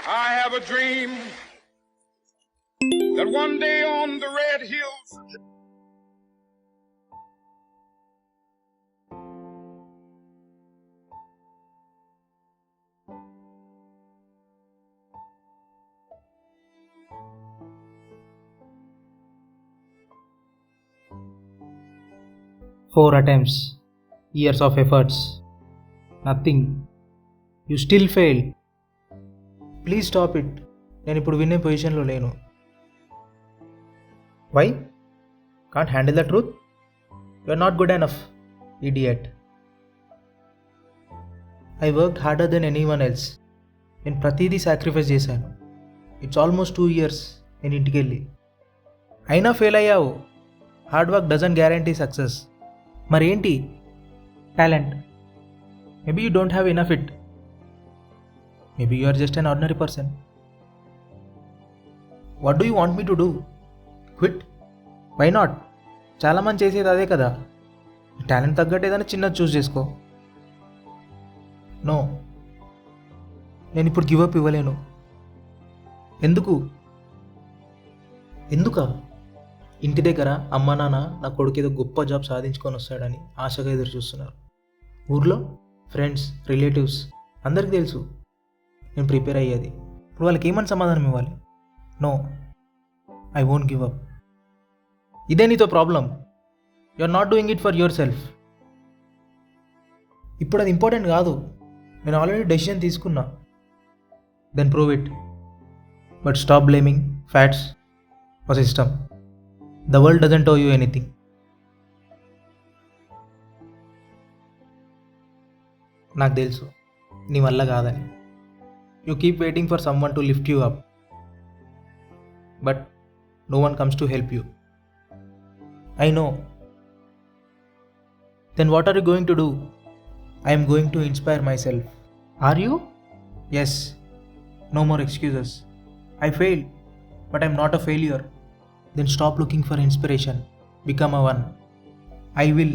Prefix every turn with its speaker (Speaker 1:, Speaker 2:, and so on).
Speaker 1: I have a dream that one day on the red hills of
Speaker 2: 4 attempts, years of efforts, nothing. You still fail. Please stop it. నేను ఇప్పుడు వినే పొజిషన్లో లేను. Why? Can't handle the truth? You are not good enough, idiot. I work harder than anyone else. నేను ప్రతిదీ sacrifice చేశాను. It's almost 2 years నేను ఇంటికి వెళ్ళి. అయినా ఫెయిల్ అయ్యావు. Hard work doesn't guarantee success. మరేంటి? Talent. Maybe you don't have enough it. Maybe you are just an ordinary person. What do you want me to do? Quit? Why not? చాలామంది చేసేది అదే కదా. టాలెంట్ తగ్గట్టు ఏదైనా చిన్నది చూస్ చేసుకో. నో, నేను ఇప్పుడు గివప్ ఇవ్వలేను. ఎందుకా? ఇంటి దగ్గర అమ్మ నాన్న నా కొడుకు ఏదో గొప్ప జాబ్ సాధించుకొని వస్తాడని ఆశగా ఎదురు చూస్తున్నారు. ఊర్లో ఫ్రెండ్స్, రిలేటివ్స్ అందరికీ తెలుసు నేను ప్రిపేర్ అయ్యేది. ఇప్పుడు వాళ్ళకి ఏమని సమాధానం ఇవ్వాలి? No, I won't give up. ఇదే నీతో problem. You are not doing it for yourself. ఇప్పుడు అది ఇంపార్టెంట్ కాదు. నేను ఆల్రెడీ డెసిషన్ తీసుకున్నా. Then prove it. But stop blaming fates or system. The world doesn't owe you anything. నాకు తెలుసు నీ వల్ల కాదని. You keep waiting for someone to lift you up, but no one comes to help you. I know. Then what are you going to do? I am going to inspire myself. Are you? Yes. No more excuses. I failed, but I'm not a failure. Then stop looking for inspiration. Become a one. I will.